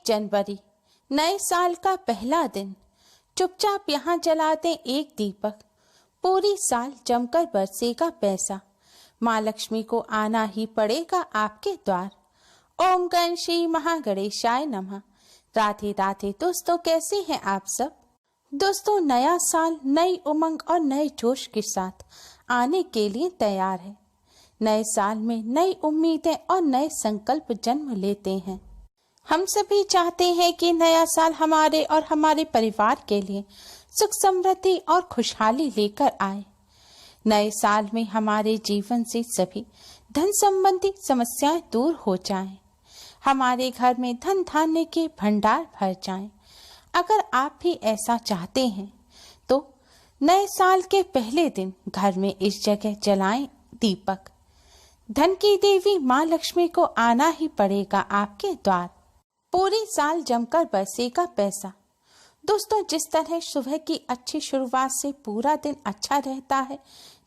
जनवरी, नए साल का पहला दिन। चुपचाप यहाँ जला दें एक दीपक, पूरी साल जमकर बरसेगा पैसा। माँ लक्ष्मी को आना ही पड़ेगा आपके द्वार। ओम गण श्री महागणेशाय नमः। राधे राधे दोस्तों, कैसे हैं आप सब। दोस्तों, नया साल नई उमंग और नए जोश के साथ आने के लिए तैयार है। नए साल में नई उम्मीदें और नए संकल्प जन्म लेते हैं। हम सभी चाहते हैं कि नया साल हमारे और हमारे परिवार के लिए सुख समृद्धि और खुशहाली लेकर आए। नए साल में हमारे जीवन से सभी धन संबंधी समस्याएं दूर हो जाएं। हमारे घर में धन धान्य के भंडार भर जाएं। अगर आप भी ऐसा चाहते हैं तो नए साल के पहले दिन घर में इस जगह जलाएं दीपक। धन की देवी माँ लक्ष्मी को आना ही पड़ेगा आपके द्वार। पूरी साल जमकर बरसेगा पैसा। दोस्तों, जिस तरह सुबह की अच्छी शुरुआत से पूरा दिन अच्छा रहता है,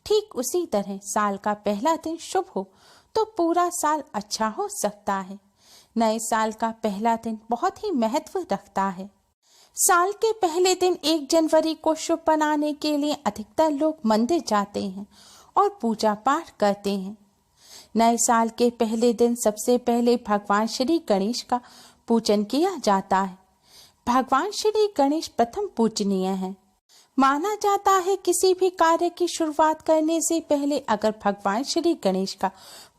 ठीक उसी तरह साल का पहला दिन शुभ हो तो पूरा साल अच्छा हो सकता है। नए साल का पहला दिन बहुत ही महत्व रखता है। साल के पहले दिन 1 जनवरी को शुभ बनाने के लिए अधिकतर लोग मंदिर जाते हैं और पूजा पाठ करते हैं। नए साल के पहले दिन सबसे पहले भगवान श्री गणेश का पूजन किया जाता है। भगवान श्री गणेश प्रथम पूजनीय है। माना जाता है किसी भी कार्य की शुरुआत करने से पहले अगर भगवान श्री गणेश का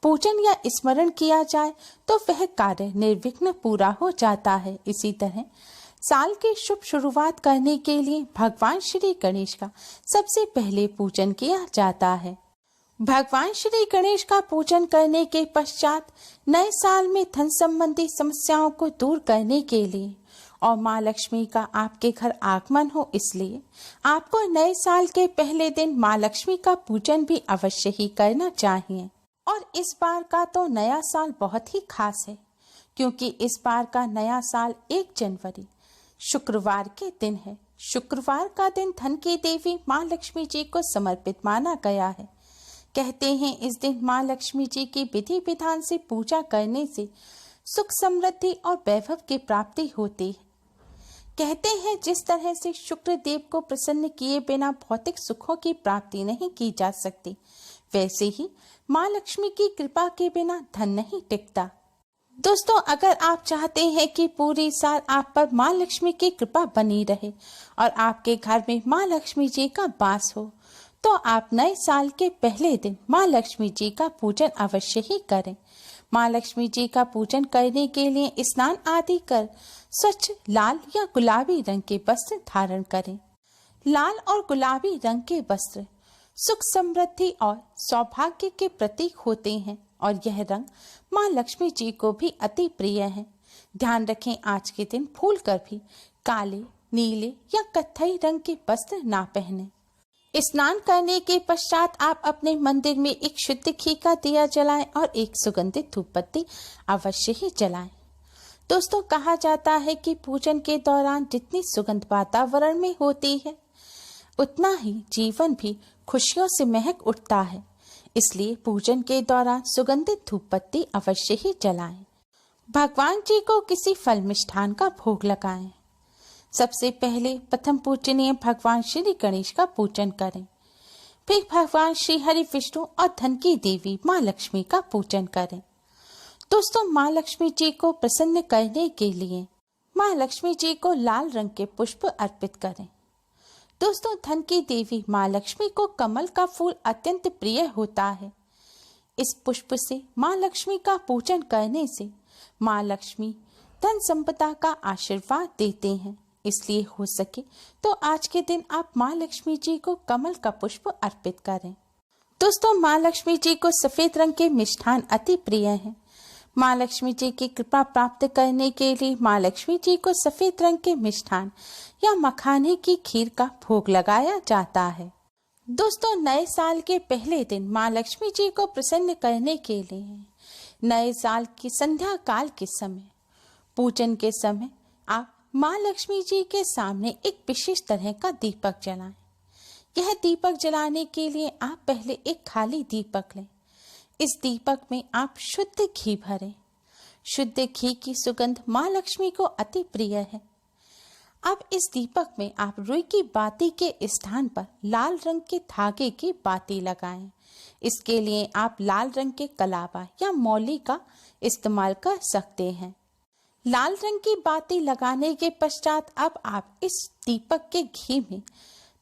पूजन या स्मरण किया जाए तो वह कार्य निर्विघ्न पूरा हो जाता है। इसी तरह साल की शुभ शुरुआत करने के लिए भगवान श्री गणेश का सबसे पहले पूजन किया जाता है। भगवान श्री गणेश का पूजन करने के पश्चात नए साल में धन संबंधी समस्याओं को दूर करने के लिए और माँ लक्ष्मी का आपके घर आगमन हो, इसलिए आपको नए साल के पहले दिन माँ लक्ष्मी का पूजन भी अवश्य ही करना चाहिए। और इस बार का तो नया साल बहुत ही खास है, क्योंकि इस बार का नया साल 1 जनवरी शुक्रवार के दिन है। शुक्रवार का दिन धन की देवी माँ लक्ष्मी जी को समर्पित माना गया है। कहते हैं इस दिन माँ लक्ष्मी जी की विधि विधान से पूजा करने से सुख समृद्धि और वैभव की प्राप्ति होती है। कहते हैं जिस तरह से शुक्र देव को प्रसन्न किए बिना भौतिक सुखों की प्राप्ति नहीं की जा सकती, वैसे ही माँ लक्ष्मी की कृपा के बिना धन नहीं टिकता। दोस्तों, अगर आप चाहते हैं कि पूरी साल आप पर माँ लक्ष्मी की कृपा बनी रहे और आपके घर में माँ लक्ष्मी जी का वास हो, तो आप नए साल के पहले दिन माँ लक्ष्मी जी का पूजन अवश्य ही करें। माँ लक्ष्मी जी का पूजन करने के लिए स्नान आदि कर स्वच्छ लाल या गुलाबी रंग के वस्त्र धारण करें। लाल और गुलाबी रंग के वस्त्र सुख समृद्धि और सौभाग्य के प्रतीक होते हैं और यह रंग माँ लक्ष्मी जी को भी अति प्रिय है। ध्यान रखें, आज के दिन भूल कर भी काले, नीले या कत्थई रंग के वस्त्र ना पहने। स्नान करने के पश्चात आप अपने मंदिर में एक शुद्ध घी का दिया जलाएं और एक सुगंधित धूपबत्ती अवश्य ही जलाएं। दोस्तों, कहा जाता है कि पूजन के दौरान जितनी सुगंध वातावरण में होती है, उतना ही जीवन भी खुशियों से महक उठता है। इसलिए पूजन के दौरान सुगंधित धूपबत्ती अवश्य ही जलाएं। भगवान जी को किसी फल मिष्ठान का भोग लगाएं। सबसे पहले प्रथम पूजनीय भगवान श्री गणेश का पूजन करें। फिर भगवान श्री हरि विष्णु और धन की देवी माँ लक्ष्मी का पूजन करें। दोस्तों, माँ लक्ष्मी जी को प्रसन्न करने के लिए माँ लक्ष्मी जी को लाल रंग के पुष्प अर्पित करें। दोस्तों, धन की देवी माँ लक्ष्मी को कमल का फूल अत्यंत प्रिय होता है। इस पुष्प से माँ लक्ष्मी का पूजन करने से माँ लक्ष्मी धन संपदा का आशीर्वाद देते हैं। इसलिए हो सके तो आज के दिन आप माँ लक्ष्मी जी को कमल का पुष्प अर्पित करें। दोस्तों, माँ लक्ष्मी जी को सफेद रंग के मिष्ठान अति प्रिय हैं। माँ लक्ष्मी जी की कृपा प्राप्त करने के लिए माँ लक्ष्मी जी को सफेद रंग के मिष्ठान या मखाने की खीर का भोग लगाया जाता है। दोस्तों, नए साल के पहले दिन माँ लक्ष्मी जी को प्रसन्न करने के लिए नए साल की संध्या काल के समय पूजन के समय आप माँ लक्ष्मी जी के सामने एक विशेष तरह का दीपक जलाएं। यह दीपक जलाने के लिए आप पहले एक खाली दीपक लें। इस दीपक में आप शुद्ध घी भरें। शुद्ध घी की सुगंध माँ लक्ष्मी को अति प्रिय है। अब इस दीपक में आप रुई की बाती के स्थान पर लाल रंग के धागे की बाती लगाएं। इसके लिए आप लाल रंग के कलावा या मौली का इस्तेमाल कर सकते हैं। लाल रंग की बाती लगाने के पश्चात अब आप इस दीपक के घी में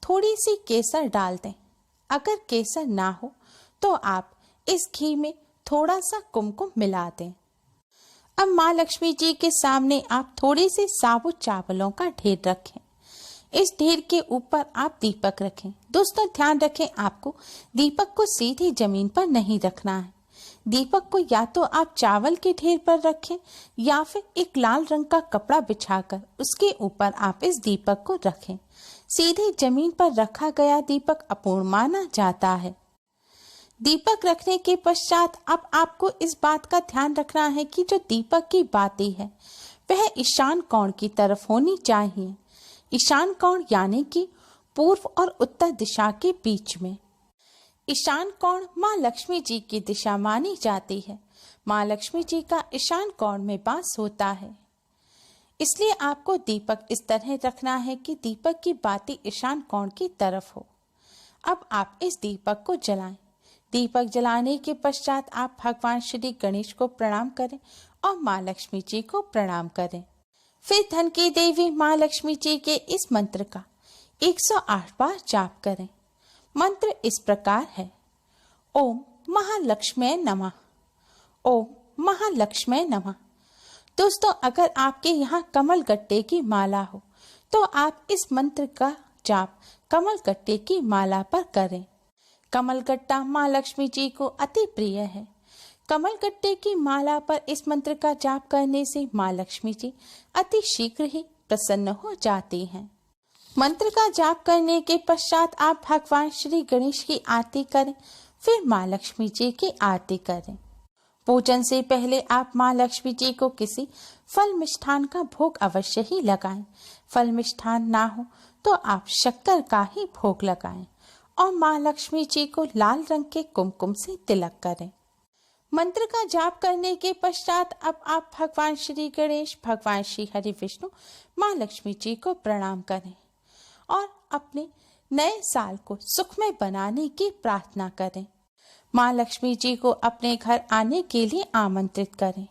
थोड़ी सी केसर डाल दें। अगर केसर ना हो तो आप इस घी में थोड़ा सा कुमकुम मिला दें। अब माँ लक्ष्मी जी के सामने आप थोड़े से साबुत चावलों का ढेर रखें। इस ढेर के ऊपर आप दीपक रखें। दोस्तों ध्यान रखें, आपको दीपक को सीधी जमीन पर नहीं रखना है। दीपक को या तो आप चावल के ढेर पर रखें या फिर एक लाल रंग का कपड़ा बिछाकर उसके ऊपर आप इस दीपक को रखें। सीधे जमीन पर रखा गया दीपक अपूर्ण माना जाता है। दीपक रखने के पश्चात अब आपको इस बात का ध्यान रखना है कि जो दीपक की बाती है वह ईशान कोण की तरफ होनी चाहिए। ईशान कोण यानी कि पूर्व और उत्तर दिशा के बीच में। ईशान कोण माँ लक्ष्मी जी की दिशा मानी जाती है। माँ लक्ष्मी जी का ईशान कोण में वास होता है, इसलिए आपको दीपक इस तरह रखना है कि दीपक की बाती ईशान कोण की तरफ हो। अब आप इस दीपक को जलाएं। दीपक जलाने के पश्चात आप भगवान श्री गणेश को प्रणाम करें और माँ लक्ष्मी जी को प्रणाम करें। फिर धन की देवी माँ लक्ष्मी जी के इस मंत्र का 108 बार जाप करें। मंत्र इस प्रकार है, ओम महालक्ष्मी नमः, ओम महालक्ष्मी नमः। दोस्तों अगर आपके यहाँ कमल गट्टे की माला हो तो आप इस मंत्र का जाप कमल गट्टे की माला पर करें। कमल गट्टा माँ लक्ष्मी जी को अति प्रिय है। कमल गट्टे की माला पर इस मंत्र का जाप करने से माँ लक्ष्मी जी अति शीघ्र ही प्रसन्न हो जाती हैं। मंत्र का जाप करने के पश्चात आप भगवान श्री गणेश की आरती करें, फिर माँ लक्ष्मी जी की आरती करें। पूजन से पहले आप माँ लक्ष्मी जी को किसी फल मिष्ठान का भोग अवश्य ही लगाएं। फल मिष्ठान ना हो तो आप शक्कर का ही भोग लगाएं और माँ लक्ष्मी जी को लाल रंग के कुमकुम से तिलक करें। मंत्र का जाप करने के पश्चात अब आप भगवान श्री गणेश, भगवान श्री हरि विष्णु, माँ लक्ष्मी जी को प्रणाम करें और अपने नए साल को सुखमय बनाने की प्रार्थना करें। माँ लक्ष्मी जी को अपने घर आने के लिए आमंत्रित करें।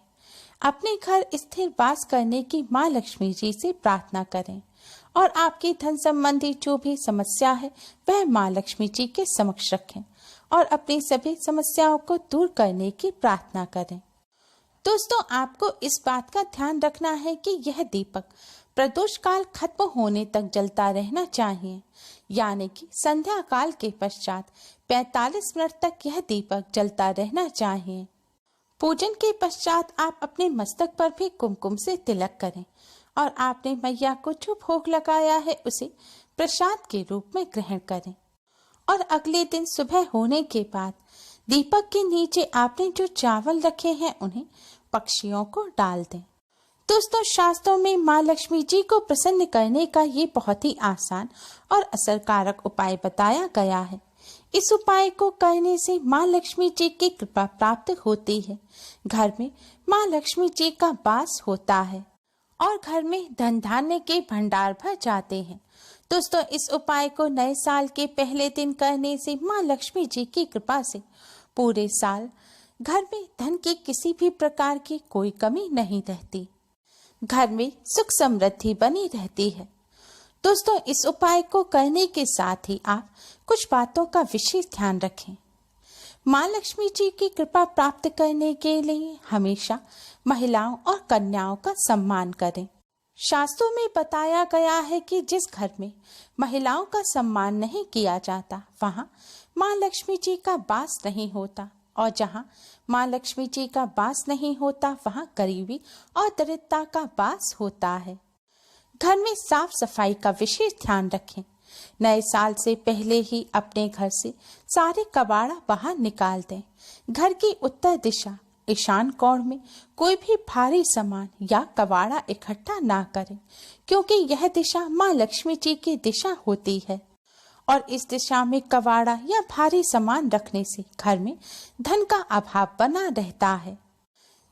अपने घर स्थिर वास करने की माँ लक्ष्मी जी से प्रार्थना करें और आपकी धन संबंधी जो भी समस्या है वह माँ लक्ष्मी जी के समक्ष रखें और अपनी सभी समस्याओं को दूर करने की प्रार्थना करें। दोस्तों आपको इस बात का ध्यान रखना है कि यह दीपक प्रदोष काल खत्म होने तक जलता रहना चाहिए, यानी कि संध्या काल के पश्चात 45 मिनट तक यह दीपक जलता रहना चाहिए। पूजन के पश्चात आप अपने मस्तक पर भी कुमकुम से तिलक करें और आपने मैया को जो भोग लगाया है उसे प्रसाद के रूप में ग्रहण करें और अगले दिन सुबह होने के बाद दीपक के नीचे आपने जो चावल रखे हैं उन्हें पक्षियों को डाल दें। दोस्तों शास्त्रों में माँ लक्ष्मी जी को प्रसन्न करने का ये बहुत ही आसान और असरकारक उपाय बताया गया है। इस उपाय को करने से माँ लक्ष्मी जी की कृपा प्राप्त होती है, घर में माँ लक्ष्मी जी का वास होता है और घर में धन धान्य के भंडार भर जाते हैं। दोस्तों इस उपाय को नए साल के पहले दिन करने से माँ लक्ष्मी जी की कृपा से पूरे साल घर में धन की किसी भी प्रकार की कोई कमी नहीं रहती, घर में सुख समृद्धि बनी रहती है। दोस्तों इस उपाय को करने के साथ ही आप कुछ बातों का विशेष ध्यान रखें। माँ लक्ष्मी जी की कृपा प्राप्त करने के लिए हमेशा महिलाओं और कन्याओं का सम्मान करें। शास्त्रों में बताया गया है कि जिस घर में महिलाओं का सम्मान नहीं किया जाता वहाँ माँ लक्ष्मी जी का वास नहीं होता और जहाँ माँ लक्ष्मी जी का वास नहीं होता वहाँ गरीबी और दरिद्रता का वास होता है। घर में साफ सफाई का विशेष ध्यान रखें। नए साल से पहले ही अपने घर से सारे कबाड़ा बाहर निकाल दें। घर की उत्तर दिशा ईशान कोण में कोई भी भारी सामान या कबाड़ा इकट्ठा ना करें, क्योंकि यह दिशा माँ लक्ष्मी जी की दिशा होती है और इस दिशा में कबाड़ा या भारी सामान रखने से घर में धन का अभाव बना रहता है।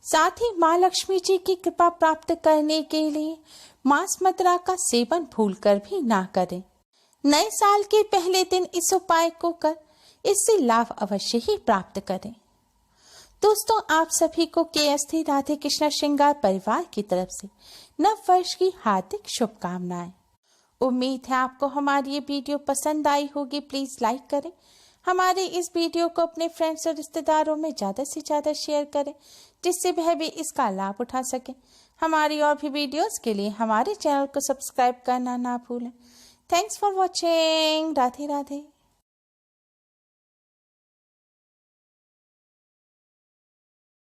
साथ ही माँ लक्ष्मी जी की कृपा प्राप्त करने के लिए मांस मदिरा का सेवन भूलकर भी ना करें। नए साल के पहले दिन इस उपाय को कर इससे लाभ अवश्य ही प्राप्त करें। दोस्तों, आप सभी को KST राधे कृष्णा श्रृंगार परिवार की तरफ से नव वर्ष की हार्दिक शुभकामनाएं। उम्मीद है आपको हमारी ये वीडियो पसंद आई होगी। प्लीज लाइक करें, हमारे इस वीडियो को अपने फ्रेंड्स और रिश्तेदारों में ज़्यादा से ज़्यादा शेयर करें, जिससे वह भी इसका लाभ उठा सकें। हमारी और भी वीडियोस के लिए हमारे चैनल को सब्सक्राइब करना ना भूलें। Thanks for watching. Radhe Radhe.